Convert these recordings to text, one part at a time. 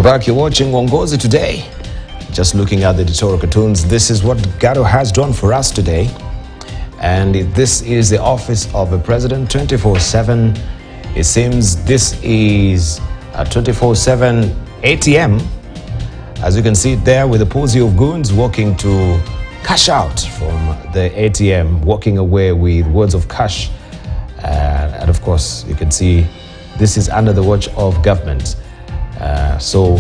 back. You're watching Uongozi Today. Just looking at the editorial cartoons, this is what Gado has done for us today. And this is the office of the president 24/7. It seems this is a 24/7 ATM. As you can see there with a posse of goons walking to cash out from the ATM, walking away with words of cash. And of course, you can see this is under the watch of government. So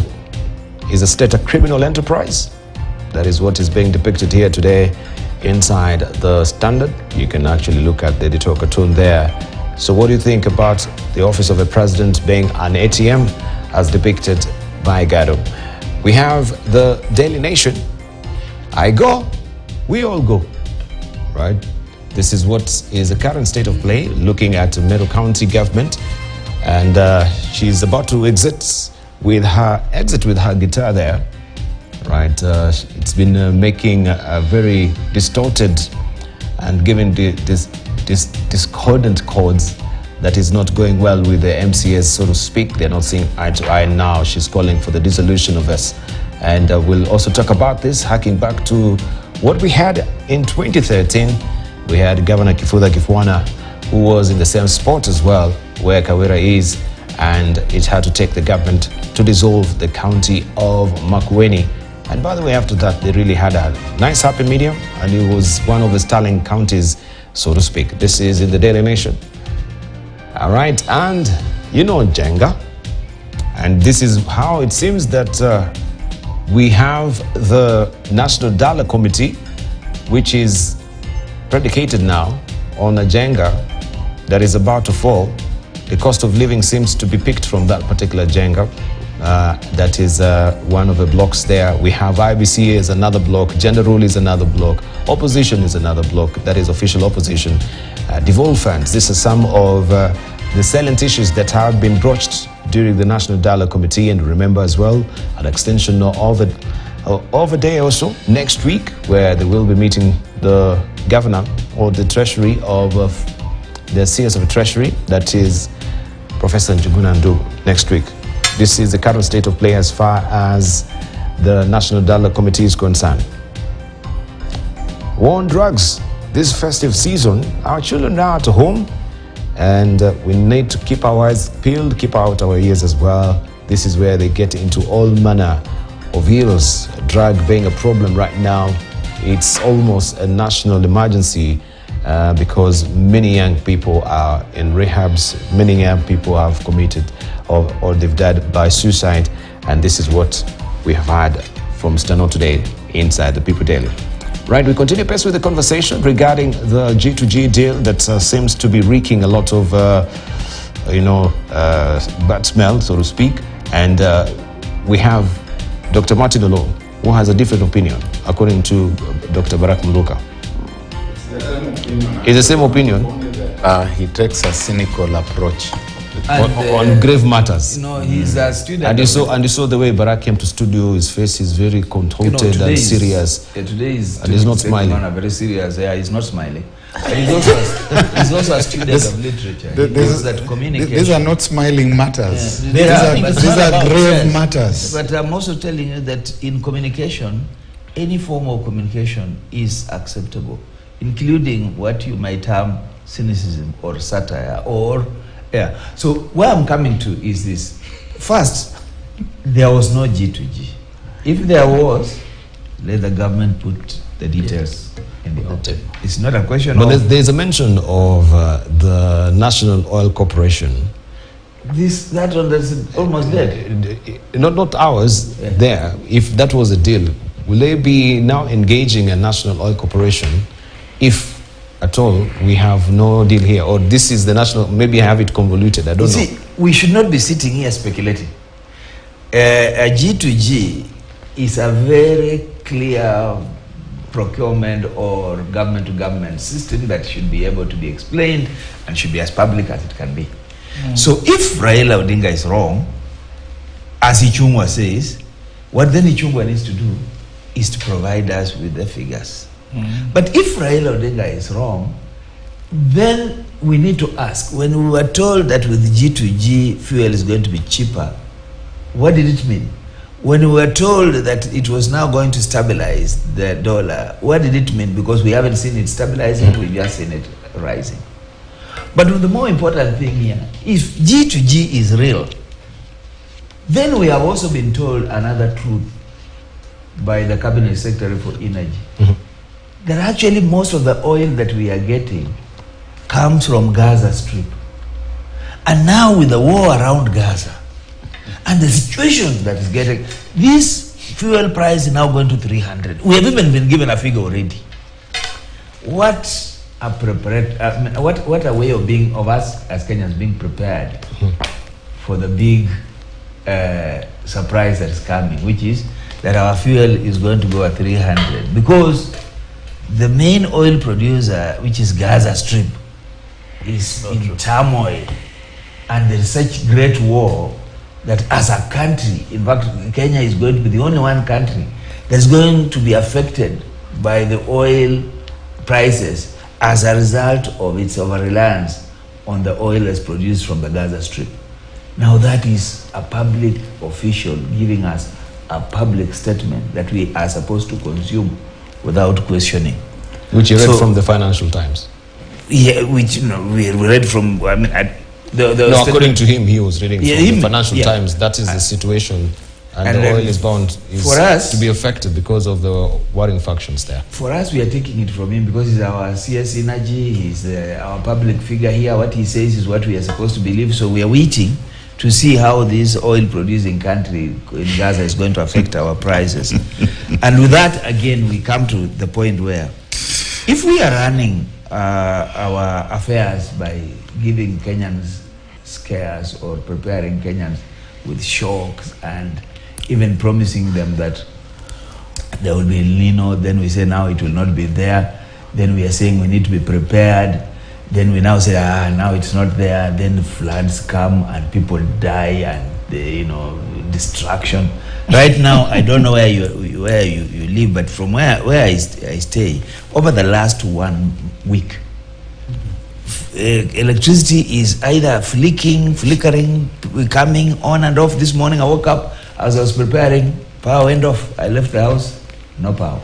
is the state a criminal enterprise? That is what is being depicted here today inside the Standard. You can actually look at the editorial cartoon there. So what do you think about the office of the president being an ATM as depicted by Gado? We have the Daily Nation. I go, we all go, right? This is what is the current state of play, looking at Meru County government. And she's about to exit with her guitar there, right? It's been making a very distorted and giving this discordant chords that is not going well with the MCS, so to speak. They're not seeing eye to eye now. She's calling for the dissolution of us. And we'll also talk about this, harking back to what we had in 2013. We had Governor Kifuza Kifwana, who was in the same spot as well, where Kawira is, and it had to take the government to dissolve the county of Makueni. And by the way, after that, they really had a nice happy medium, and it was one of the sterling counties, so to speak. This is in the Daily Nation. All right, and you know Jenga, and this is how it seems that we have the National Dialog Committee, which is predicated now on a Jenga that is about to fall. The cost of living seems to be picked from that particular Jenga. That is one of the blocks there. We have IBC as another block, gender rule is another block, opposition is another block, that is official opposition. Devolved funds, this is some of the salient issues that have been broached during the National Dialogue Committee. And remember as well, an extension of a day or so next week, where they will be meeting the governor or the treasury of the CS of the Treasury, that is Professor Njuguna Ndu, next week. This is the current state of play as far as the National Dialogue Committee is concerned. War on drugs. This festive season, our children are at home, and we need to keep our eyes peeled, keep out our ears as well. This is where they get into all manner of ills. Drug being a problem right now, it's almost a national emergency. Because many young people are in rehabs, many young people have committed or they've died by suicide, and this is what we have had from Stano today inside the People Daily. Right, we continue pace with the conversation regarding the G2G deal that seems to be wreaking a lot of, bad smell, so to speak, and we have Dr. Martin Olo, who has a different opinion, according to Dr. Barak Muluka. It's the same opinion. He takes a cynical approach on grave matters. You know, he's a student. And you saw the way Barak came to studio. His face is very contorted and serious. Today is and he's not smiling. Very serious. Yeah, he's not smiling. He's also a student of literature. These are not smiling matters. Yeah. These are grave matters. But I'm also telling you that in communication, any form of communication is acceptable, including what you might term cynicism or satire or So where I'm coming to is this. First, there was no G2G. If there was, let the government put the details in the open. It's not a question but there's a mention of the National Oil Corporation. That one is almost dead. Not ours, there. If that was a deal, will they be now engaging a National Oil Corporation if at all we have no deal here, or this is the national, maybe I have it convoluted, I don't know. See, we should not be sitting here speculating. A G2G is a very clear procurement or government to government system that should be able to be explained and should be as public as it can be. So if Raila Odinga is wrong, as Ichungwa says, what then Ichungwa needs to do is to provide us with the figures. But if Raila Odinga is wrong, then we need to ask, when we were told that with G2G fuel is going to be cheaper, what did it mean? When we were told that it was now going to stabilize the dollar, what did it mean? Because we haven't seen it stabilizing, we've just seen it rising. But the more important thing here, if G2G is real, then we have also been told another truth by the Cabinet Secretary for Energy. That actually most of the oil that we are getting comes from Gaza Strip. And now with the war around Gaza, and the situation that is getting, this fuel price is now going to 300. We have even been given a figure already. What a what a way of being, of us as Kenyans being prepared for the big surprise that is coming, which is that our fuel is going to go at 300, because the main oil producer, which is Gaza Strip, is in turmoil, and there is such great war that as a country, in fact, Kenya is going to be the only one country that's going to be affected by the oil prices as a result of its over-reliance on the oil that's produced from the Gaza Strip. Now that is a public official giving us a public statement that we are supposed to consume without questioning. Which you read from the Financial Times? Yeah, which we read from, I mean, no, according to him, he was reading from the Financial Times. That is the situation, and the oil is bound for us to be affected because of the warring factions there. For us, we are taking it from him because he's our CS Energy, he's our public figure here. What he says is what we are supposed to believe, so we are waiting to see how this oil-producing country in Gaza is going to affect our prices. And with that, again, we come to the point where if we are running our affairs by giving Kenyans scares or preparing Kenyans with shocks and even promising them that there will be El Nino, then we say now it will not be there, then we are saying we need to be prepared, then we now say now it's not there, then floods come and people die and destruction. Right now, I don't know where you live, but from where I stay, over the last 1 week, electricity is either flickering, coming on and off. This morning I woke up, as I was preparing, power went off. I left the house, no power.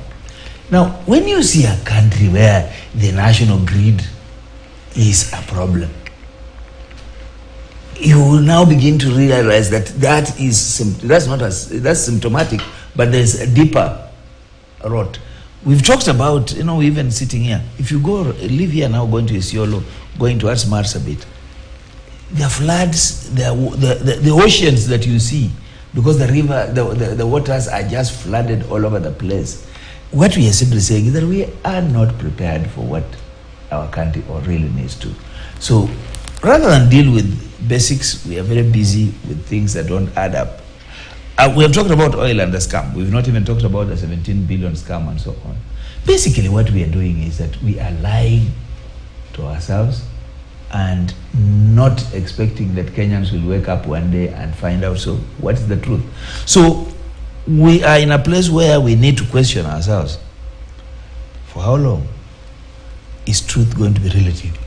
Now, when you see a country where the national grid is a problem, you will now begin to realize that that's symptomatic, but there's a deeper rot. We've talked about, we even sitting here. If you live here now, going to Isiolo, going towards Marsabit, the floods, the oceans that you see, because the river, the waters are just flooded all over the place. What we are simply saying is that we are not prepared for what our country really needs to. So rather than deal with basics, we are very busy with things that don't add up. We have talked about oil and the scam. We've not even talked about the 17 billion scam and so on. Basically, what we are doing is that we are lying to ourselves and not expecting that Kenyans will wake up one day and find out, so what is the truth? So we are in a place where we need to question ourselves. For how long is truth going to be relative?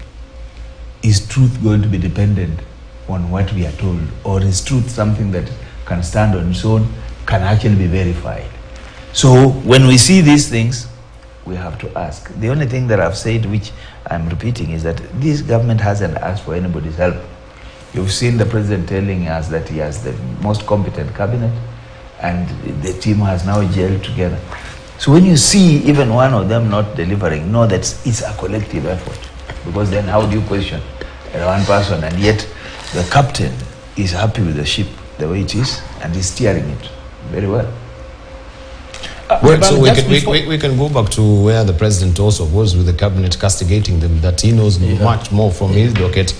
Is truth going to be dependent on what we are told? Or is truth something that can stand on its own, can actually be verified? So when we see these things, we have to ask. The only thing that I've said, which I'm repeating, is that this government hasn't asked for anybody's help. You've seen the president telling us that he has the most competent cabinet and the team has now gelled together. So when you see even one of them not delivering, know that it's a collective effort. Because then how do you question one person? And yet the captain is happy with the ship the way it is and is steering it very well. Well, so we can go back to where the president also was with the cabinet castigating them, that he knows much more from his docket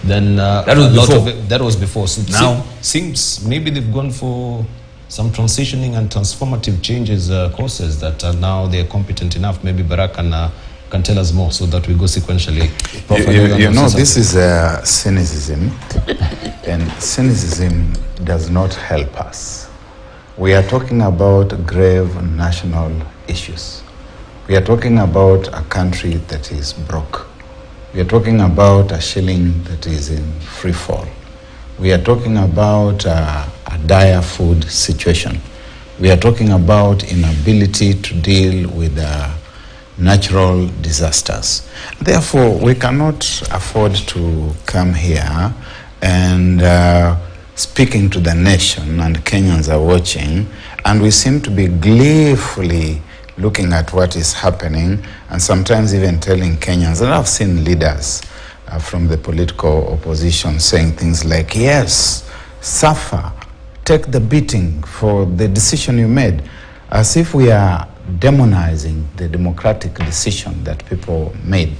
than that was before. So now seems maybe they've gone for some transitioning and transformative changes courses that are now they're competent enough. Maybe Barak can tell us more so that we go sequentially. This is cynicism, and cynicism does not help us. We are talking about grave national issues. We are talking about a country that is broke. We are talking about a shilling that is in free fall. We are talking about a dire food situation. We are talking about inability to deal with natural disasters. Therefore, we cannot afford to come here and speaking to the nation, and Kenyans are watching, and we seem to be gleefully looking at what is happening, and sometimes even telling Kenyans, and I've seen leaders from the political opposition saying things like, yes, suffer, take the beating for the decision you made, as if we are demonizing the democratic decision that people made.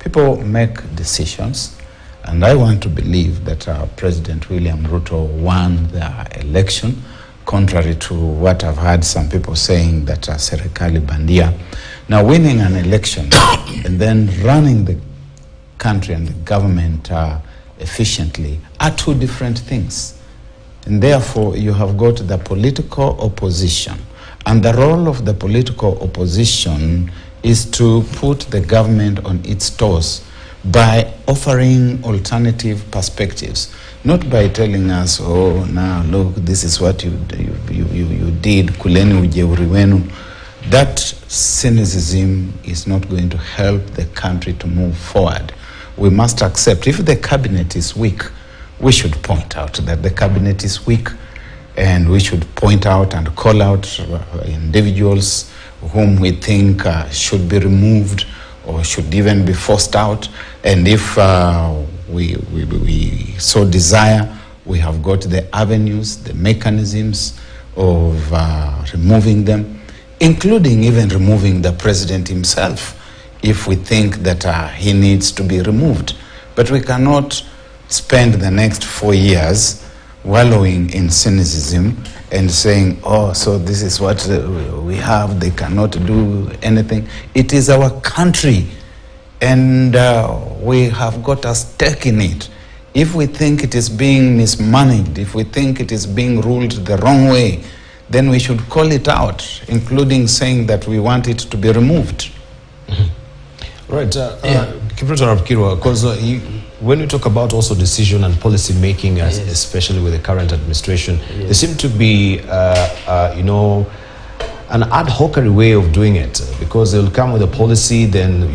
People make decisions, and I want to believe that President William Ruto won the election, contrary to what I've heard some people saying that Serikali Bandia. Now, winning an election and then running the country and the government efficiently are two different things. And therefore, you have got the political opposition. And the role of the political opposition is to put the government on its toes by offering alternative perspectives, not by telling us, oh, now look, this is what you did, kuleni ujeuri wenu. That cynicism is not going to help the country to move forward. We must accept, if the cabinet is weak, we should point out that the cabinet is weak, and we should point out and call out individuals whom we think should be removed or should even be forced out. And if we so desire, we have got the avenues, the mechanisms of removing them, including even removing the president himself, if we think that he needs to be removed. But we cannot spend the next 4 years wallowing in cynicism and saying, oh, so this is what we have, they cannot do anything. It is our country, and we have got a stake in it. If we think it is being mismanaged, if we think it is being ruled the wrong way, then we should call it out, including saying that we want it to be removed. Right, because when we talk about also decision and policy making, especially with the current administration, there seem to be, an ad hoc way of doing it, because they'll come with a policy, then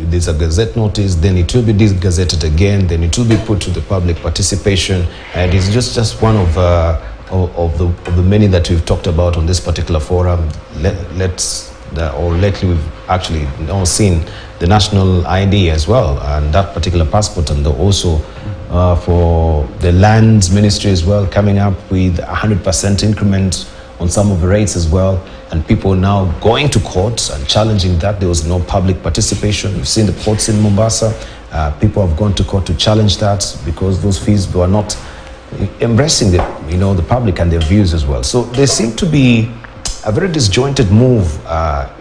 there's a gazette notice, then it will be gazetted again, then it will be put to the public participation, and it's just one of the many that we've talked about on this particular forum. Lately we've actually now seen the national ID as well, and that particular passport, and also for the lands ministry as well, coming up with 100% increment on some of the rates as well, and people now going to courts and challenging that. There was no public participation. We've seen the courts in Mombasa. People have gone to court to challenge that because those fees were not embracing the public and their views as well. So there seemed to be a very disjointed move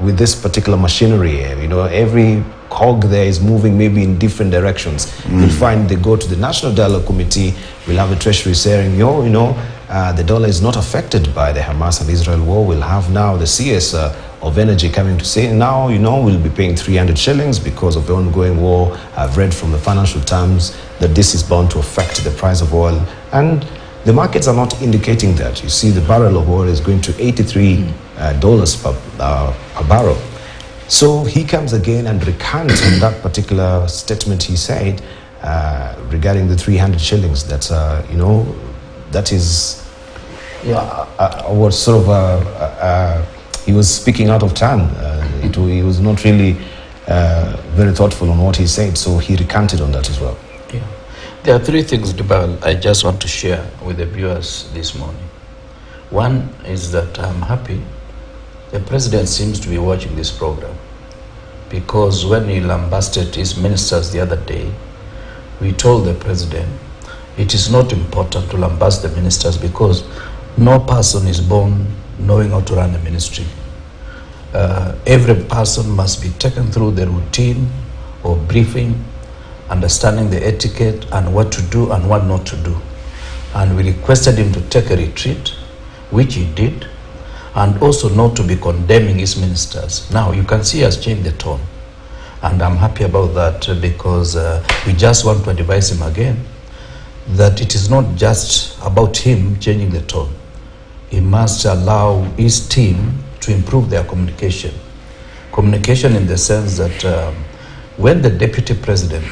with this particular machinery. Every cog there is moving maybe in different directions. You'll find they go to the National Dialogue Committee, we'll have the Treasury saying, the dollar is not affected by the Hamas and Israel war. We'll have now the CS of energy coming to say, now, we'll be paying 300 shillings because of the ongoing war. I've read from the Financial Times that this is bound to affect the price of oil. And the markets are not indicating that. You see, the barrel of oil is going to $83 per barrel. So he comes again and recants on that particular statement he said regarding the 300 shillings. That's, that is what sort of, he was speaking out of turn. He was not really very thoughtful on what he said, so he recanted on that as well. Yeah. There are three things, Dibal, I just want to share with the viewers this morning. One is that I'm happy the president seems to be watching this program, because when he lambasted his ministers the other day, we told the president it is not important to lambast the ministers because no person is born knowing how to run a ministry. Every person must be taken through the routine of briefing, understanding the etiquette and what to do and what not to do. And we requested him to take a retreat, which he did, and also not to be condemning his ministers. Now you can see he has changed the tone, and I'm happy about that, because we just want to advise him again that it is not just about him changing the tone. he must allow his team to improve their communication. Communication in the sense that when the deputy president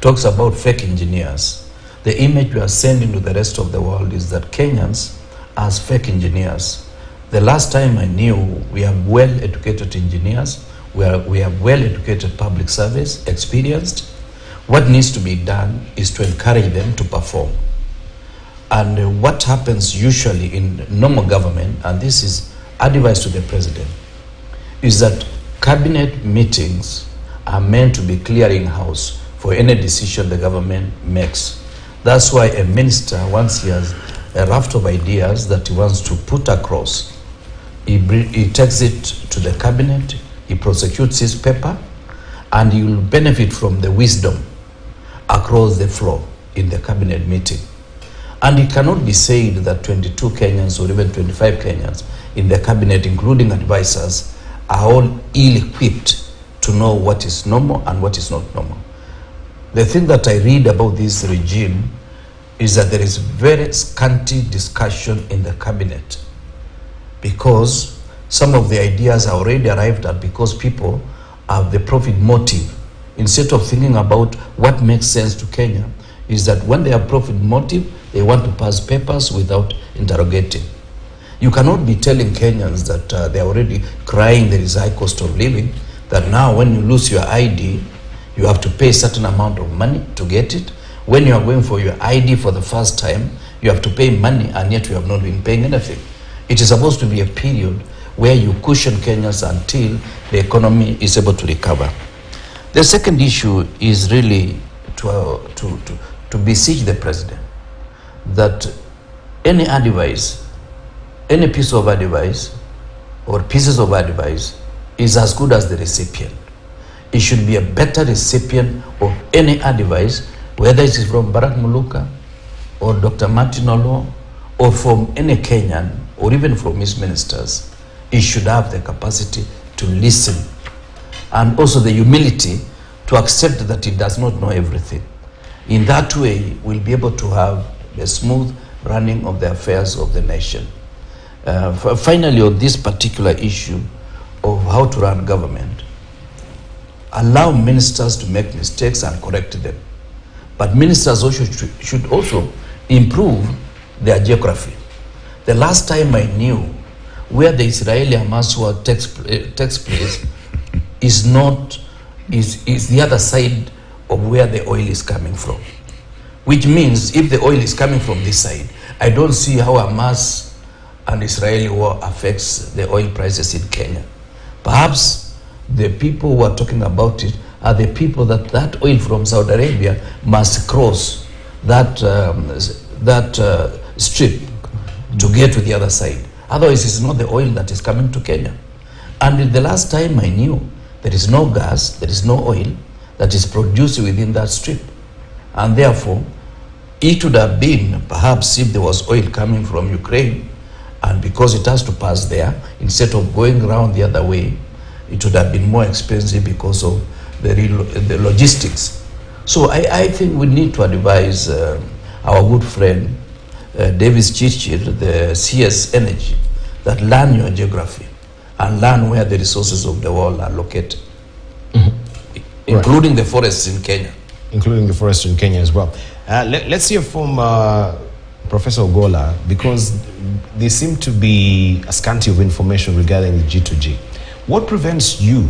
talks about fake engineers, the image we are sending to the rest of the world is that Kenyans are fake engineers. The last time I knew, we have well-educated engineers, we have well-educated public service, experienced. What needs to be done is to encourage them to perform. And what happens usually in normal government, and this is advice to the president, is that cabinet meetings are meant to be clearinghouse for any decision the government makes. That's why a minister, once he has a raft of ideas that he wants to put across, he takes it to the cabinet, he prosecutes his paper, and he will benefit from the wisdom across the floor in the cabinet meeting. And it cannot be said that 22 Kenyans or even 25 Kenyans in the cabinet, including advisors, are all ill-equipped to know what is normal and what is not normal. The thing that I read about this regime is that there is very scanty discussion in the cabinet because some of the ideas are already arrived at because people have the profit motive. Instead of thinking about what makes sense to Kenya, is that when they have profit motive, they want to pass papers without interrogating. You cannot be telling Kenyans that they are already crying there is high cost of living, that now when you lose your ID, you have to pay a certain amount of money to get it. When you are going for your ID for the first time, you have to pay money, and yet you have not been paying anything. It is supposed to be a period where you cushion Kenyans until the economy is able to recover. The second issue is really to beseech the president that any advice, any piece of advice or pieces of advice is as good as the recipient. It should be a better recipient of any advice, whether it is from Barack Muluka or Dr. Martin Olo or from any Kenyan or even from his ministers. He should have the capacity to listen and also the humility to accept that he does not know everything. In that way, we'll be able to have a smooth running of the affairs of the nation. Finally, on this particular issue of how to run government, allow ministers to make mistakes and correct them. But ministers also should also improve their geography. The last time I knew where the Israeli-Hamas war takes place is the other side of where the oil is coming from. Which means if the oil is coming from this side, I don't see how Hamas and Israeli war affects the oil prices in Kenya. Perhaps the people who are talking about it are the people that oil from Saudi Arabia must cross that strip to get to the other side. Otherwise, it's not the oil that is coming to Kenya. And the last time I knew, there is no gas, there is no oil that is produced within that strip. And therefore, it would have been, perhaps if there was oil coming from Ukraine, and because it has to pass there, instead of going around the other way, it would have been more expensive because of the logistics. So I think we need to advise our good friend, Davis Chichir, the CS Energy, that learn your geography and learn where the resources of the world are located, including the forests in Kenya. Including the forests in Kenya as well. Let's hear from Professor Ogola, because there seem to be a scanty of information regarding the G2G. What prevents you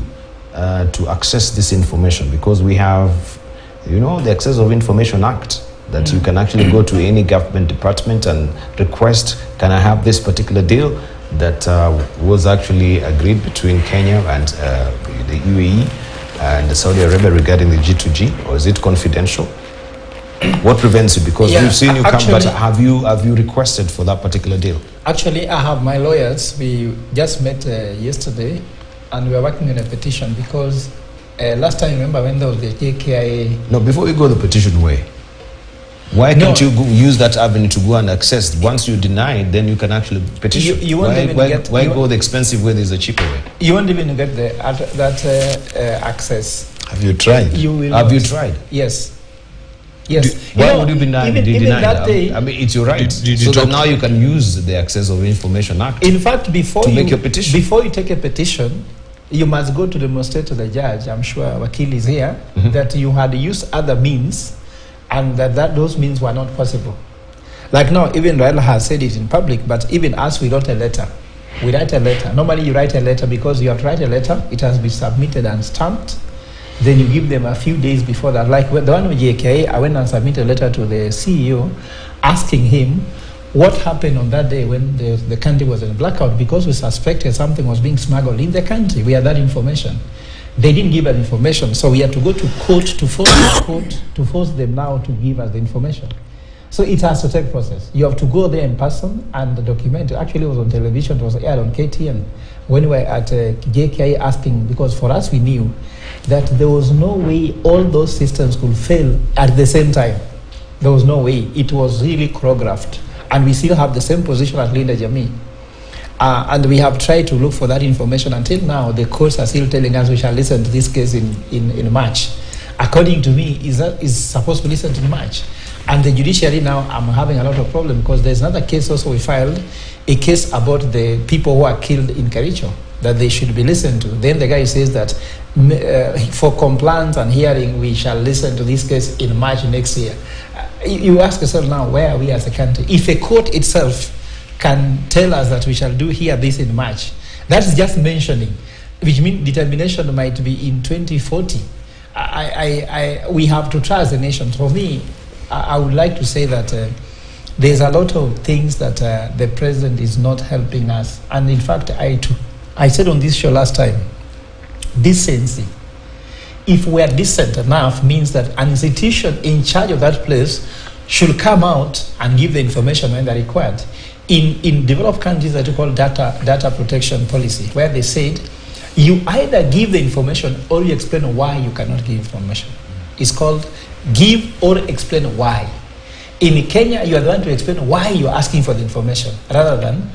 to access this information? Because we have, the Access of Information Act, that you can actually go to any government department and request, can I have this particular deal that was actually agreed between Kenya and the UAE and Saudi Arabia regarding the G2G, or is it confidential? What prevents you? Because we've seen you come, but have you requested for that particular deal? Actually, I have my lawyers. We just met yesterday, and we are working on a petition because last time, remember when there was the JKIA? No, before you go the petition way, why can't you use that avenue to go and access? Once you deny it, then you can actually petition. You won't why go the expensive way? There's a cheaper way. You won't even get that access. Have you tried? You will Have not. you tried? Yes. Yes. Why would you be denying that day, I mean, it's your right. Did so that now you can use the Access of Information Act. In fact, before you make your petition. Before you take a petition, you must go to demonstrate to the judge, I'm sure Wakil is here, that you had used other means and that those means were not possible. Like now, even Raila has said it in public, but even us, we wrote a letter. We write a letter. Normally you write a letter because you have to write a letter, it has been submitted and stamped. Then you give them a few days before that. Like the one with JKA, I went and submitted a letter to the CEO asking him what happened on that day when the country was in blackout, because we suspected something was being smuggled in the country. We had that information. They didn't give us information, so we had to go to court to force them now to give us the information. So it has to take process. You have to go there in person and document. Actually, it was on television, it was aired on KTN. When we were at JKA asking, because for us we knew that there was no way all those systems could fail at the same time. There was no way. It was really choreographed. And we still have the same position as Linda Jamii. And we have tried to look for that information. Until now, the courts are still telling us we shall listen to this case in March. According to me, is supposed to listen in March. And the judiciary now, I'm having a lot of problem because there's another case also we filed, a case about the people who are killed in Kericho, that they should be listened to. Then the guy says that for compliance and hearing, we shall listen to this case in March next year. You ask yourself now, where are we as a country? If a court itself can tell us that we shall hear this in March, that's just mentioning, which means determination might be in 2040. We have to trust the nation. For me, I would like to say that there's a lot of things that the president is not helping us. And in fact, I said on this show last time, decency. If we are decent enough means that an institution in charge of that place should come out and give the information when they're required. In developed countries that you call data protection policy, where they said you either give the information or you explain why you cannot give information. It's called give or explain why. In Kenya, you are the one to explain why you're asking for the information, rather than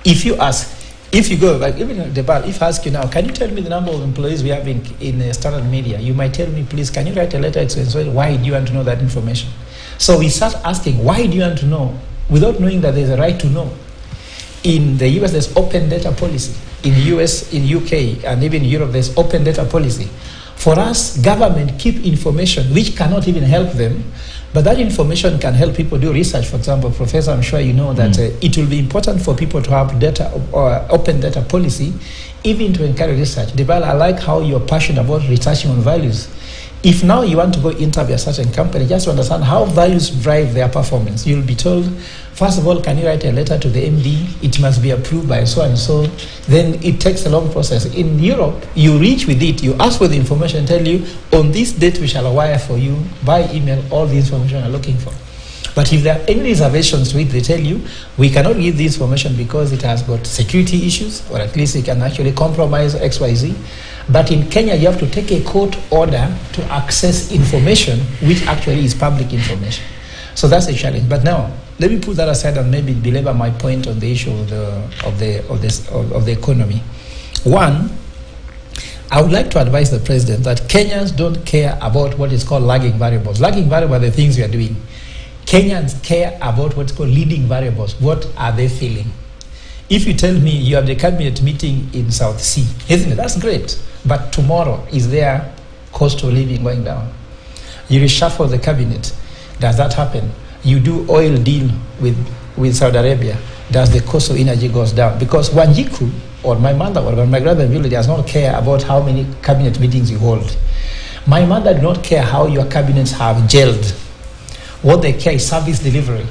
if you ask. If you go, like even the bar, if I ask you now, can you tell me the number of employees we have in standard media? You might tell me, please, can you write a letter explaining why do you want to know that information? So we start asking, why do you want to know, without knowing that there's a right to know. In the US, there's open data policy. In US, in UK, and even Europe, there's open data policy. For us, government keep information which cannot even help them, but that information can help people do research. For example, Professor, I'm sure you know that it will be important for people to have data or open data policy, even to encourage research. Debal, I like how you're passionate about researching on values. If now you want to go interview a certain company, just to understand how values drive their performance, you'll be told, first of all, can you write a letter to the MD? It must be approved by so and so. Then it takes a long process. In Europe, you reach with it, you ask for the information, tell you, on this date we shall wire for you, by email, all the information you're looking for. But if there are any reservations to it, they tell you, we cannot give this information because it has got security issues, or at least it can actually compromise XYZ. But in Kenya, you have to take a court order to access information which actually is public information. So that's a challenge. But now, let me put that aside and maybe belabor my point on the issue of the economy. One, I would like to advise the president that Kenyans don't care about what is called lagging variables. Lagging variables are the things we are doing. Kenyans care about what's called leading variables. What are they feeling? If you tell me you have the cabinet meeting in South Sea, isn't it? That's great. But tomorrow, is there cost of living going down? You reshuffle the cabinet. Does that happen? You do oil deal with Saudi Arabia. Does the cost of energy goes down? Because Wanjiku, or my mother, or my grandmother really does not care about how many cabinet meetings you hold. My mother does not care how your cabinets have gelled. What they care is service delivery.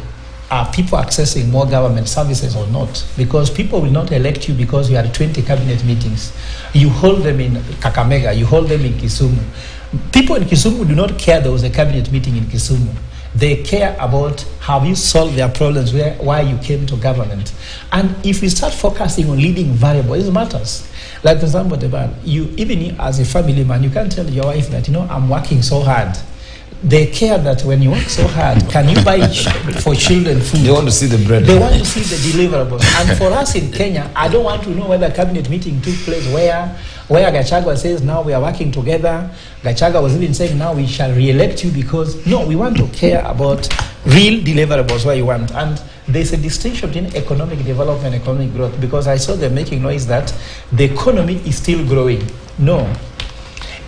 Are people accessing more government services or not? Because people will not elect you because you had 20 cabinet meetings. You hold them in Kakamega, you hold them in Kisumu. People in Kisumu do not care there was a cabinet meeting in Kisumu. They care about have you solved their problems, why you came to government. And if we start focusing on leading variables, it matters. Like for example, even as a family man, you can't tell your wife that, I'm working so hard. They care that when you work so hard, can you buy for children food? They want to see the bread. They want to see the deliverables. And for us in Kenya, I don't want to know whether a cabinet meeting took place where where Gachagua says now we are working together. Gachagua was even saying now we shall re-elect you because, no, we want to care about real deliverables where you want. And there's a distinction between economic development and economic growth, because I saw them making noise that the economy is still growing. No.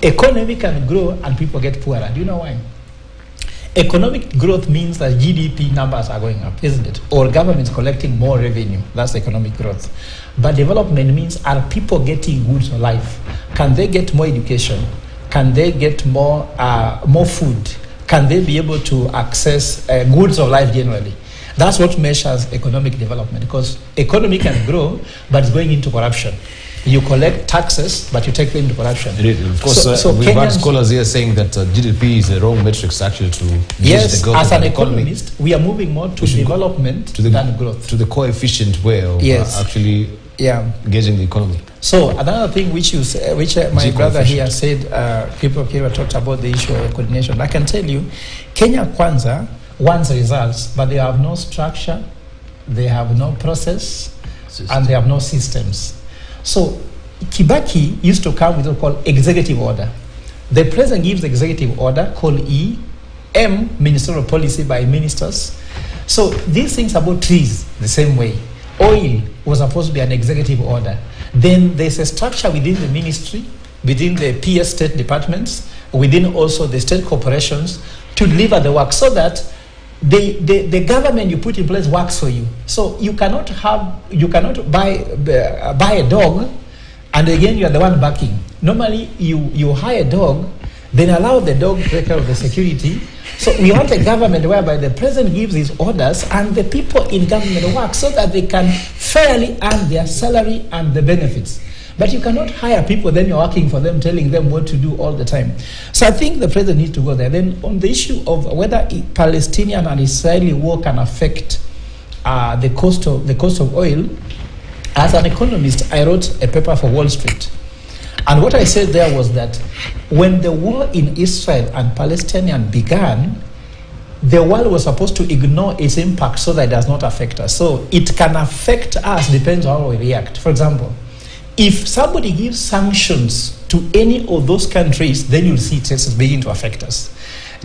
Economy can grow and people get poorer. Do you know why? Economic growth means that GDP numbers are going up, isn't it? Or government is collecting more revenue. That's economic growth. But development means, are people getting goods of life? Can they get more education? Can they get more food? Can they be able to access goods of life generally? That's what measures economic development, because economy can grow, but it's going into corruption. You collect taxes, but you take them into corruption. Of course, we've had scholars here saying that GDP is the wrong metrics actually to yes, the growth as an economist, we are moving more to development than growth. To the coefficient way of actually gauging the economy. So another thing which my brother here said, people here talked about the issue of coordination. I can tell you, Kenya Kwanza wants results, but they have no structure, they have no process, and they have no systems. So Kibaki used to come with what called executive order. The president gives executive order called E, M, ministerial policy by ministers. So these things about trees, the same way. Oil was supposed to be an executive order. Then there's a structure within the ministry, within the PS state departments, within also the state corporations to deliver the work, so that the government you put in place works for you. So you cannot buy a dog and again you are the one backing. Normally you hire a dog, then allow the dog to take care of the security. So we want a government whereby the president gives his orders and the people in government work so that they can fairly earn their salary and the benefits. But you cannot hire people, then you're working for them, telling them what to do all the time. So I think the president needs to go there. Then on the issue of whether Palestinian and Israeli war can affect the cost of oil, as an economist, I wrote a paper for Wall Street. And what I said there was that when the war in Israel and Palestinian began, the world was supposed to ignore its impact so that it does not affect us. So it can affect us, depends on how we react. For example, if somebody gives sanctions to any of those countries, then you'll see it begin to affect us.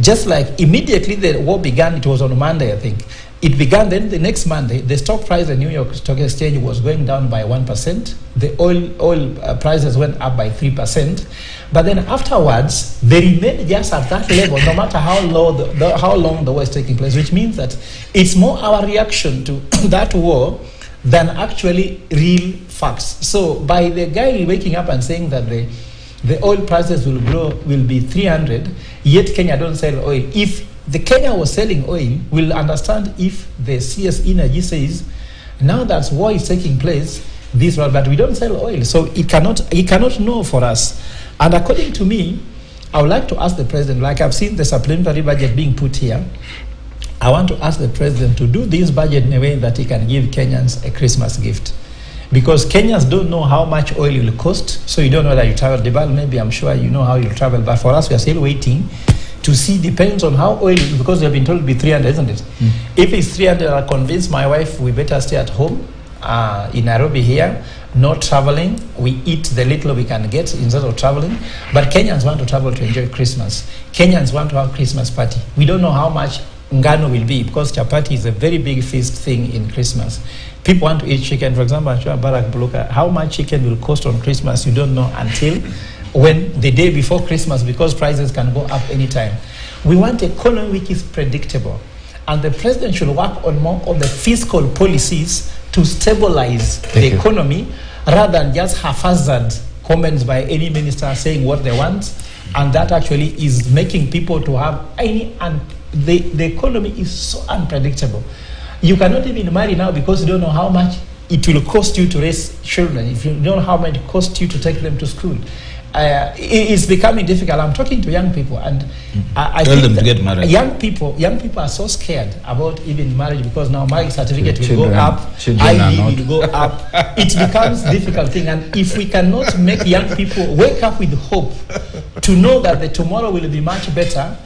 Just like immediately the war began, it was on Monday, I think. It began then the next Monday, the stock price at New York Stock Exchange was going down by 1%. The oil prices went up by 3%. But then afterwards, they remained just at that level, no matter how long the war is taking place, which means that it's more our reaction to that war than actually real facts. So by the guy waking up and saying that the oil prices will be 300, yet Kenya don't sell oil. If the Kenya was selling oil, we'll understand if the CS Energy says, now that war is taking place, but we don't sell oil. So it cannot know for us. And according to me, I would like to ask the president, like I've seen the supplementary budget being put here, I want to ask the president to do this budget in a way that he can give Kenyans a Christmas gift. Because Kenyans don't know how much oil will cost, so you don't know that you travel. Debal, maybe I'm sure you know how you'll travel, but for us, we are still waiting to see, depends on how oil, because we have been told to be 300, isn't it? If it's 300, I'll convince my wife we better stay at home in Nairobi here, not traveling. We eat the little we can get instead of traveling. But Kenyans want to travel to enjoy Christmas. Kenyans want to have Christmas party. We don't know how much ngano will be, because chapati is a very big feast thing in Christmas. People want to eat chicken. For example, I'm sure Barack Buluka, how much chicken will cost on Christmas, you don't know until when the day before Christmas, because prices can go up anytime. We want an economy which is predictable. And the president should work on more of the fiscal policies to stabilize the economy, rather than just haphazard comments by any minister saying what they want. And that actually is making people to have the economy is so unpredictable. You cannot even marry now because you don't know how much it will cost you to raise children, if you don't know how much it costs you to take them to school. It's becoming difficult. I'm talking to young people, and I tell think them to get married. Young people are so scared about even marriage, because now marriage certificate will go up, ID will go up. It becomes a difficult thing, and if we cannot make young people wake up with hope to know that the tomorrow will be much better,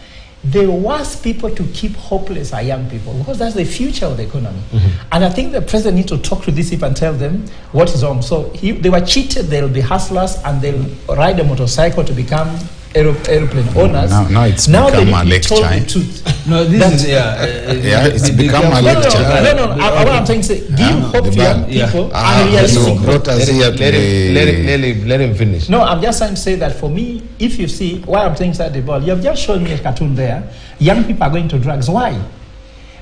the worst people to keep hopeless are young people, because that's the future of the economy. And I think the president needs to talk to these people and tell them what is wrong. So they were cheated, they'll be hustlers, and they'll ride a motorcycle to become aeroplane owners. Now it's now become they a need to tell lecture. the truth. No, this is it's become a lecture. What I'm saying is give hope to young people and You realistic. brought us here Let him finish. No, I'm just trying to say that for me, if you see why I'm saying that the ball, you have just shown me a cartoon there. Young people are going to drugs. Why?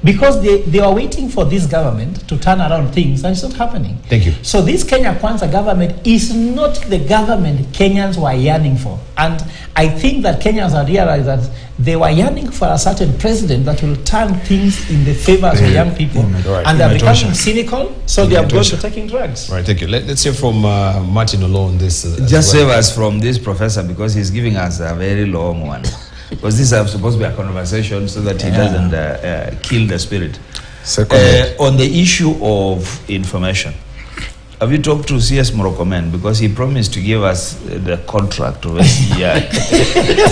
Because they are waiting for this government to turn around things, and it's not happening. Thank you. So this Kenya Kwanza government is not the government Kenyans were yearning for. And I think that Kenyans have realized that they were yearning for a certain president that will turn things in the favor of young people. Right. And they're becoming cynical, so they have gone to taking drugs. Right, thank you. Let's hear from Martin alone. This just save us from this professor, because he's giving us a very long one. Because this is supposed to be a conversation so that he doesn't kill the spirit. On the issue of information, have you talked to CS Morokomen? Because he promised to give us the contract of SEI.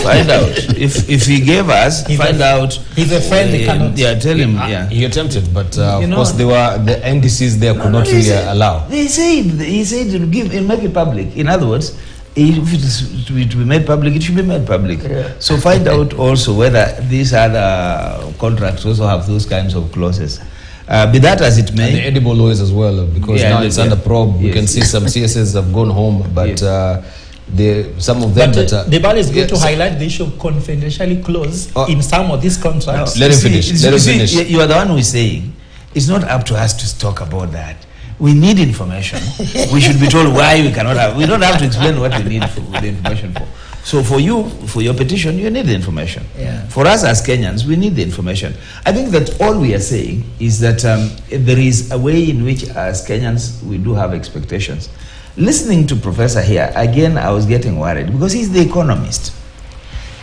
Find out. If he gave us, find out. He's a friend, he cannot. Yeah, tell him. He attempted, but of course the NDCs there could not really allow. He said he'll make it public. In other words, if it is to be made public, it should be made public. So find out also whether these other contracts also have those kinds of clauses. Be that as it may. And the edible oils as well, because now it's under probe. We can see some CSS have gone home, but some of them the ball is going to highlight the issue of confidentiality clause in some of these contracts. Let him finish. You are the one who is saying it's not up to us to talk about that. We need information. We should be told why we cannot have. We don't have to explain what we need the information for. So for you, for your petition, you need the information. For us as Kenyans, we need the information. I think that all we are saying is that there is a way in which as Kenyans, we do have expectations. Listening to Professor here, again, I was getting worried because he's the economist.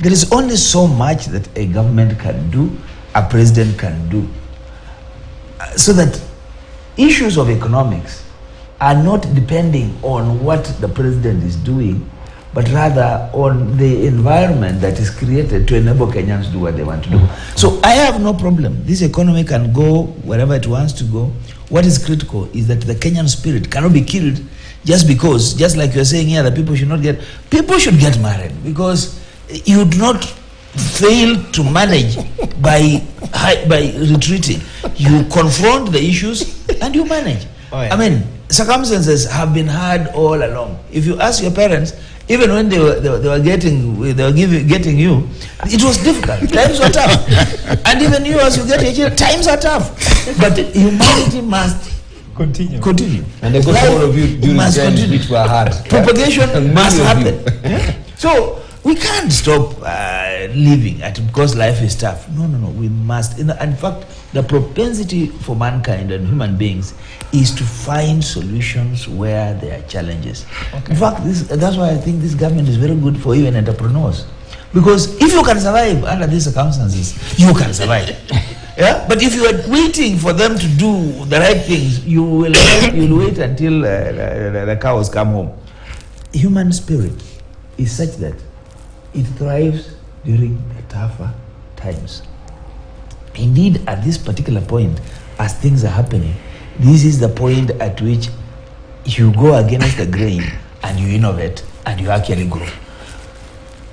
There is only so much that a government can do, a president can do. So that issues of economics are not depending on what the president is doing, but rather on the environment that is created to enable Kenyans to do what they want to do. So I have no problem. This economy can go wherever it wants to go. What is critical is that the Kenyan spirit cannot be killed just because, just like you're saying here, that people should get married, because you do not fail to manage by retreating. You confront the issues and you manage. I mean, circumstances have been hard all along. If you ask your parents, even when they were getting you, it was difficult. Times were tough. And even you, as you get your children, times are tough. But humanity must continue. And they got all of you during times which were hard. Propagation must happen. So we can't stop living because life is tough. No. We must. In fact, the propensity for mankind and human beings is to find solutions where there are challenges. In fact, that's why I think this government is very good for even entrepreneurs. Because if you can survive under these circumstances, you can survive. But if you are waiting for them to do the right things, you'll wait until the cows come home. Human spirit is such that it thrives during the tougher times. Indeed, at this particular point, as things are happening, this is the point at which you go against the grain and you innovate and you actually grow.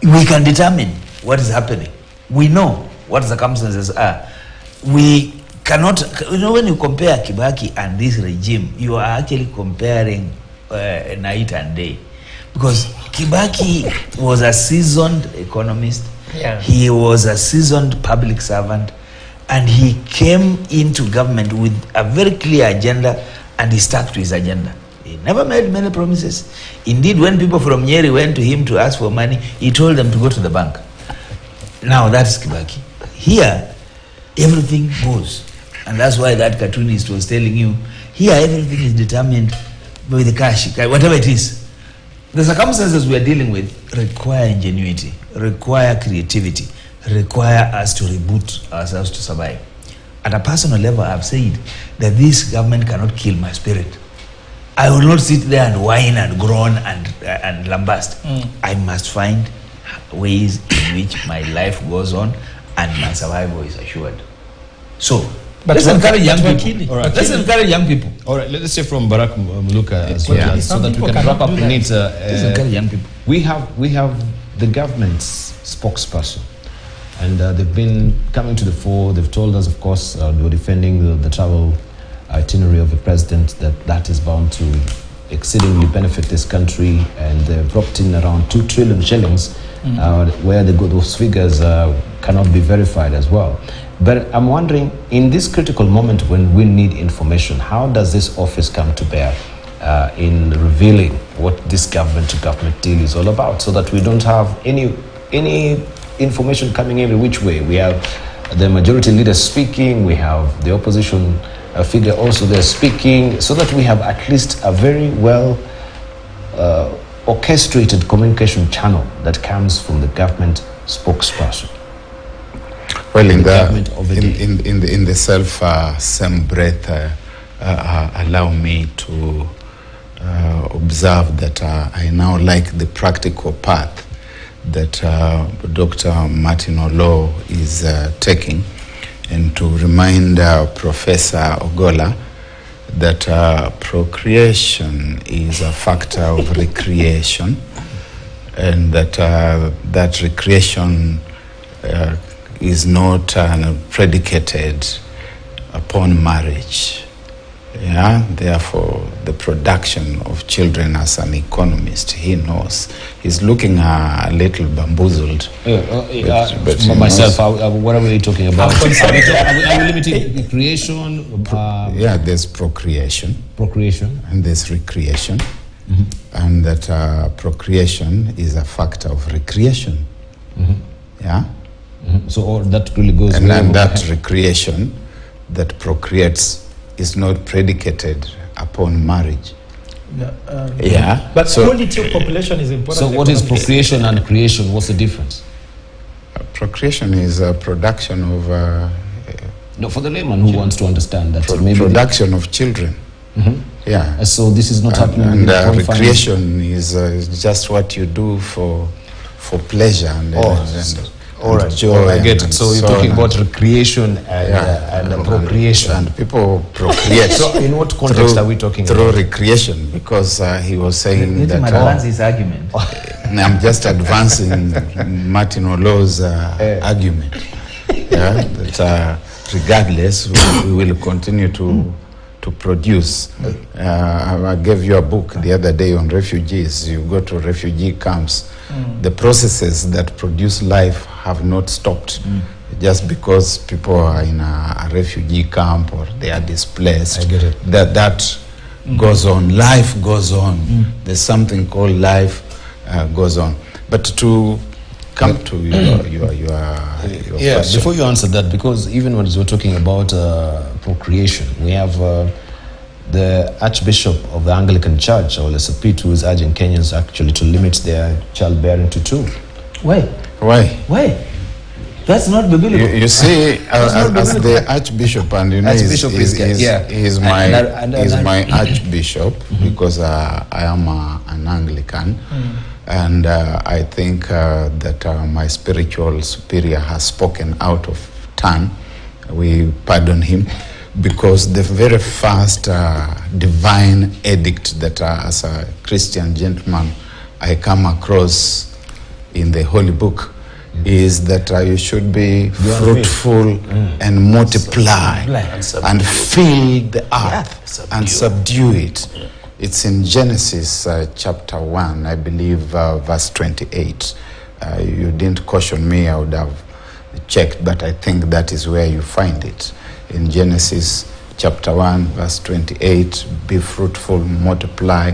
We can determine what is happening. We know what the circumstances are. We cannot, when you compare Kibaki and this regime, you are actually comparing night and day. Because Kibaki was a seasoned economist. He was a seasoned public servant. And he came into government with a very clear agenda, and he stuck to his agenda. He never made many promises. Indeed, when people from Nyeri went to him to ask for money, he told them to go to the bank. Now that's Kibaki. Here, everything goes. And that's why that cartoonist was telling you, here everything is determined by the cash, whatever it is. The circumstances we are dealing with require ingenuity, require creativity, require us to reboot ourselves to survive. At a personal level, I've said that this government cannot kill my spirit. I will not sit there and whine and groan and lambast. I must find ways in which my life goes on and my survival is assured. So, But let's encourage young but people. All Let's encourage young people. All right, let's say from Barack Muluka as well, Yeah. so that we Some can people wrap up cannot do the that. needs. Let's encourage young people. We have the government's spokesperson, and they've been coming to the fore. They've told us, of course, they were defending the travel itinerary of the president, that is bound to exceedingly benefit this country, and they've roped in around 2 trillion shillings, where those figures cannot be verified as well. But I'm wondering, in this critical moment when we need information, how does this office come to bear in revealing what this government-to-government deal is all about, so that we don't have any information coming every which way? We have the majority leader speaking, we have the opposition figure also there speaking, so that we have at least a very well orchestrated communication channel that comes from the government spokesperson. Well, in the the same breath, allow me to observe that I now like the practical path that Dr. Martin Olo is taking, and to remind Professor Ogola that procreation is a factor of recreation, and that that recreation is not predicated upon marriage. Yeah, therefore, the production of children, as an economist, he knows. He's looking a little bamboozled. For myself, what are we talking about? Are we limiting creation? Yeah, there's procreation. Procreation. And there's recreation. And that procreation is a factor of recreation. Yeah? So all that really goes... And that recreation that procreates is not predicated upon marriage. Yeah. But so, quality of population is important. So what is procreation and creation? What's the difference? Procreation is a production of... no, for the layman who wants to understand that. Maybe production of children. Yeah. So this is not happening. And recreation is just what you do for pleasure and all right, joy. I get it. So you're talking about recreation and procreation. And people procreate. So in what context are we talking through about? Recreation, because he was saying that... advance his argument. I'm just advancing Martin Olo's argument. Yeah, that regardless, we will continue to produce. I gave you a book the other day on refugees. You go to refugee camps. The processes that produce life have not stopped just because people are in a refugee camp or they are displaced. I get it. That goes on. Life goes on. There's something called life goes on. But to come to your question. Before you answer that, because even when you're talking about procreation, we have the Archbishop of the Anglican Church, or Lesapit, who is urging Kenyans actually to limit their childbearing to 2. Why? That's not biblical. You see, as the Archbishop, and you know, he's my Archbishop because I am an Anglican, and I think that my spiritual superior has spoken out of turn. We pardon him, because the very first divine edict that as a Christian gentleman I come across in the Holy Book is that you should be fruitful and multiply and fill the earth and subdue it. It's in Genesis chapter 1, I believe, verse 28. You didn't caution me, I would have checked, but I think that is where you find it. In Genesis chapter 1, verse 28, be fruitful, multiply,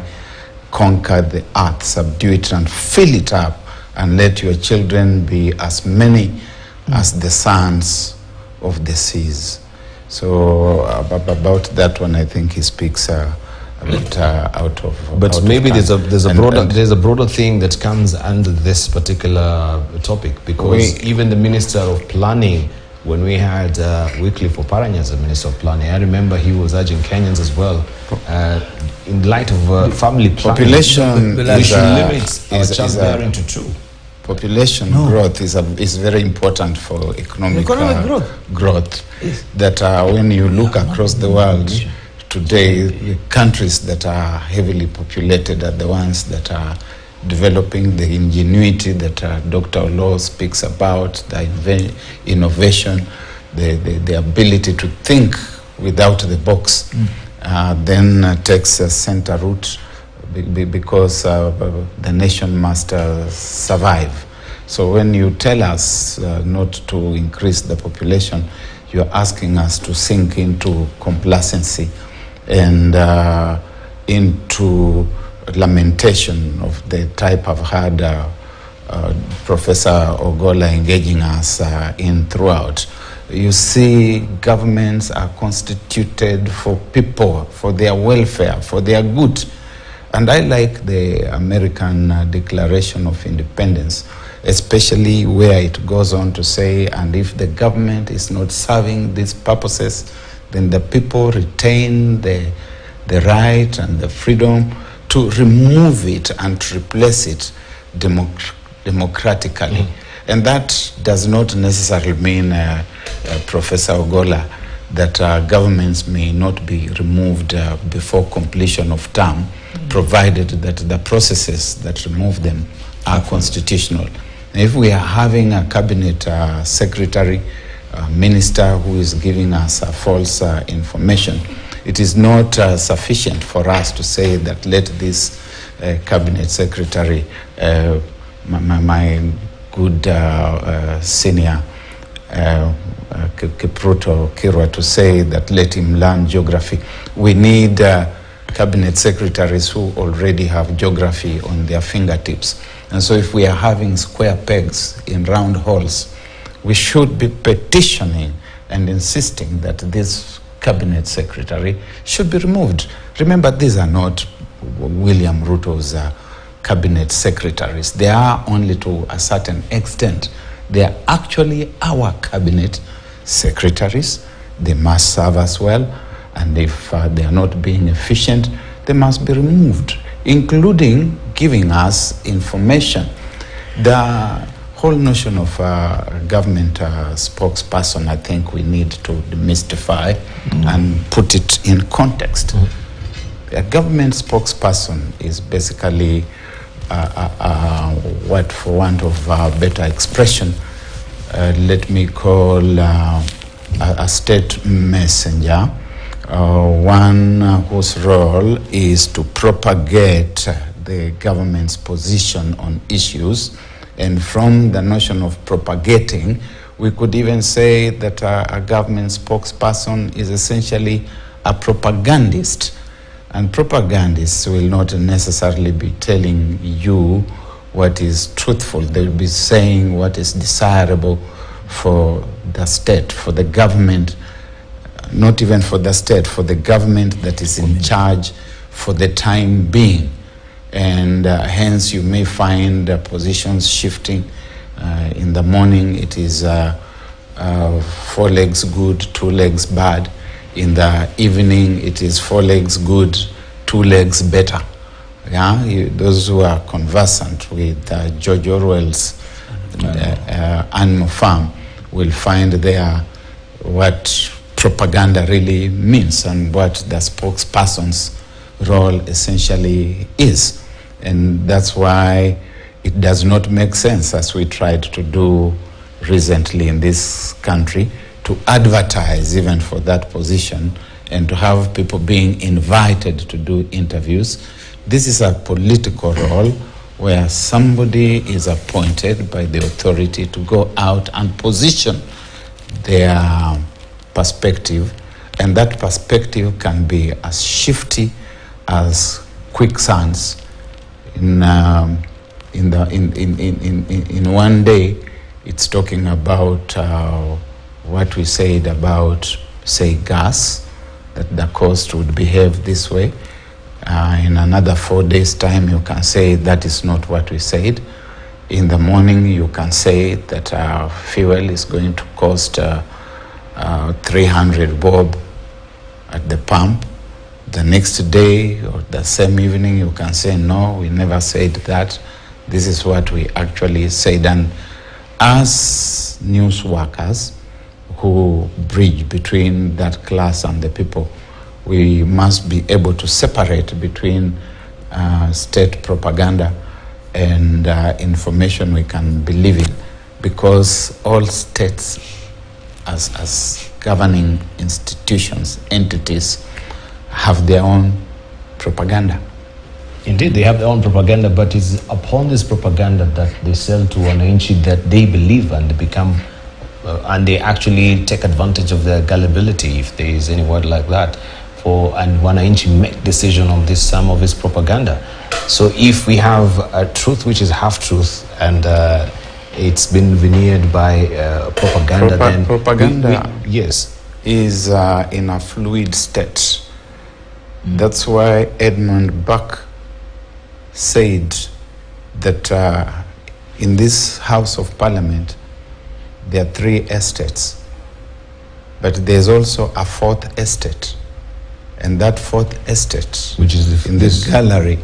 conquer the earth, subdue it and fill it up, and let your children be as many as the sands of the seas. So about that one, I think he speaks a bit out of... But maybe there's a broader thing that comes under this particular topic, because even the Minister of Planning, when we had Wycliffe Oparanya as the Minister of Planning, I remember he was urging Kenyans as well, in light of family planning, population we should limit our childbearing to 2. population growth is very important for economic growth. Yes. That when you look across the world today, the countries that are heavily populated are the ones that are developing the ingenuity that Dr. Olo speaks about, the innovation, the ability to think without the box, then takes a center route because the nation must survive. So when you tell us not to increase the population, you're asking us to sink into complacency and into lamentation of the type I've had Professor Ogola engaging us in throughout. You see, governments are constituted for people, for their welfare, for their good. And I like the American Declaration of Independence, especially where it goes on to say, and if the government is not serving these purposes, then the people retain the right and the freedom to remove it and to replace it democratically. And that does not necessarily mean, Professor Ogola, that governments may not be removed before completion of term, provided that the processes that remove them are constitutional. If we are having a cabinet secretary, minister who is giving us false information, it is not sufficient for us to say that let this cabinet secretary, my good senior Kipruto Kirwa, to say that let him learn geography. We need cabinet secretaries who already have geography on their fingertips. And so if we are having square pegs in round holes, we should be petitioning and insisting that this cabinet secretary should be removed. Remember, these are not William Ruto's cabinet secretaries. They are only to a certain extent. They are actually our cabinet secretaries. They must serve us well, and if they are not being efficient, they must be removed, including giving us information. The whole notion of government spokesperson, I think we need to demystify and put it in context. A government spokesperson is basically what, for want of better expression, let me call a state messenger, one whose role is to propagate the government's position on issues. And from the notion of propagating, we could even say that a government spokesperson is essentially a propagandist. And propagandists will not necessarily be telling you what is truthful. They will be saying what is desirable for the state, for the government, not even for the state, for the government that is in charge for the time being. And hence you may find positions shifting. In the morning it is 4 legs good, 2 legs bad. In the evening it is 4 legs good, 2 legs better. Yeah? Those who are conversant with George Orwell's Animal Farm will find there what propaganda really means and what the spokesperson's role essentially is. And that's why it does not make sense, as we tried to do recently in this country, to advertise even for that position and to have people being invited to do interviews. This is a political role where somebody is appointed by the authority to go out and position their perspective, and that perspective can be as shifty as quicksands. In one day, it's talking about what we said about, say, gas, that the cost would behave this way. In another 4 days' time, you can say that is not what we said. In the morning, you can say that fuel is going to cost 300 bob at the pump. The next day or the same evening, you can say, no, we never said that. This is what we actually said. And as news workers who bridge between that class and the people, we must be able to separate between state propaganda and information we can believe in, because all states as governing institutions, entities, have their own propaganda. Indeed, they have their own propaganda, but it's upon this propaganda that they sell to wananchi that they believe, and they become, and they actually take advantage of their gullibility, if there is any word like that, and wananchi make decision on this, some of this propaganda. So if we have a truth which is half truth, and it's been veneered by propaganda, then propaganda yes, is in a fluid state. That's why Edmund Burke said that in this House of Parliament there are 3 estates, but there's also a 4th estate, and that 4th estate, which is in this gallery,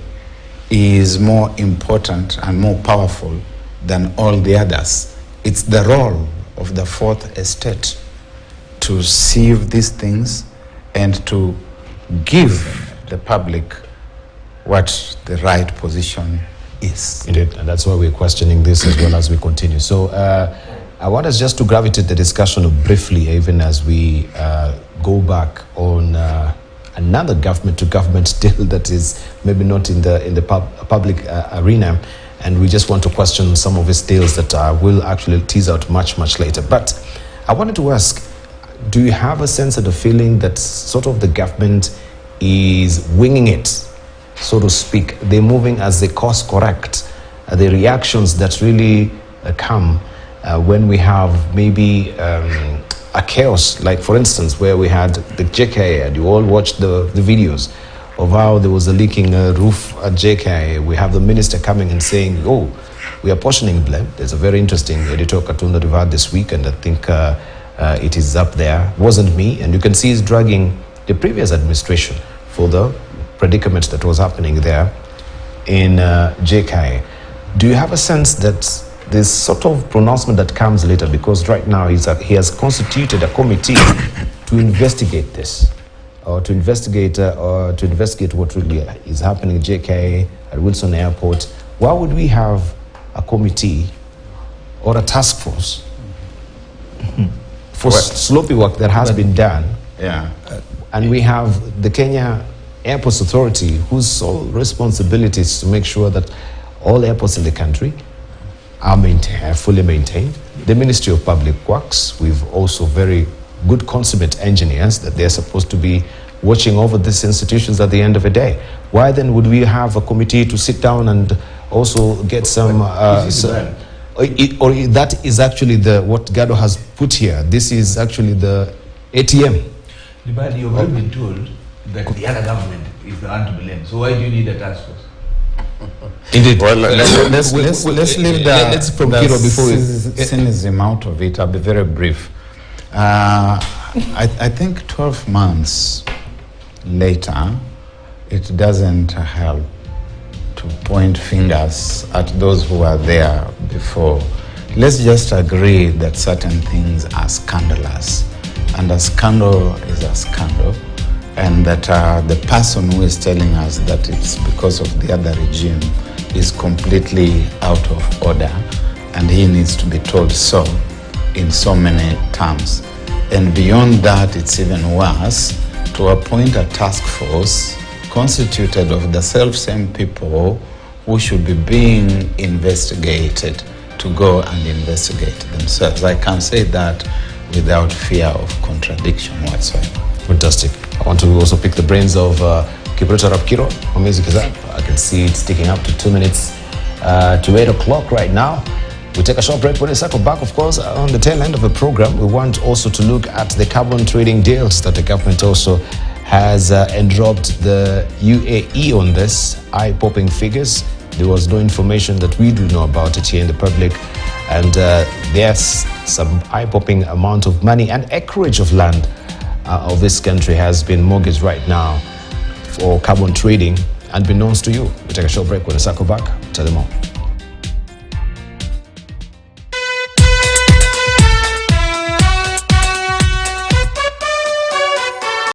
is more important and more powerful than all the others. It's the role of the 4th estate to sieve these things and to give the public what the right position is. Indeed, and that's why we're questioning this as well as we continue. So I want us just to gravitate the discussion briefly, even as we go back on another government-to-government deal that is maybe not in the public arena, and we just want to question some of these deals that we'll actually tease out much later. But I wanted to ask, do you have a sense of the feeling that sort of the government is winging it, so to speak? They're moving as they course correct the reactions that really come when we have maybe a chaos, like for instance where we had the JKIA, and you all watched the videos of how there was a leaking roof at JKIA. We have the minister coming and saying, oh, we are portioning blame. There's a very interesting editorial cartoon that we've had this week, and I think it is up there. Wasn't me, and you can see he's dragging the previous administration for the predicament that was happening there in JKIA. Do you have a sense that this sort of pronouncement that comes later, because right now he has constituted a committee to investigate this, or to investigate what really is happening in JKIA at Wilson Airport? Why would we have a committee or a task force for sloppy work that has been done? Yeah. And we have the Kenya Airports Authority, whose sole responsibility is to make sure that all airports in the country are fully maintained. The Ministry of Public Works, we've also very good consummate engineers that they're supposed to be watching over these institutions at the end of the day. Why then would we have a committee to sit down and also get some... or that is actually what Gado has put here. This is actually the ATM. But you've already been told that the other government is the one to blame. So why do you need a task force? Indeed. Well, let's leave let's from Kiro before we cynicism out of it. I'll be very brief. I think 12 months later, it doesn't help to point fingers at those who are there before. Let's just agree that certain things are scandalous, and a scandal is a scandal, and that the person who is telling us that it's because of the other regime is completely out of order, and he needs to be told so in so many terms. And beyond that, it's even worse to appoint a task force constituted of the self-same people who should be being investigated to go and investigate themselves. I can say that without fear of contradiction whatsoever. Fantastic. I want to also pick the brains of Kibrita Rapkiro from Music is Up. I can see it's ticking up to 2 minutes to 8 o'clock right now. We take a short break. When we circle back, of course, on the tail end of the program, we want also to look at the carbon trading deals that the government also has enrobbed the UAE on this. Eye-popping figures. There was no information that we do know about it here in the public. And there's some eye-popping amount of money and acreage of land of this country has been mortgaged right now for carbon trading, unbeknownst to you. We take a short break. When we circle back, tell them all.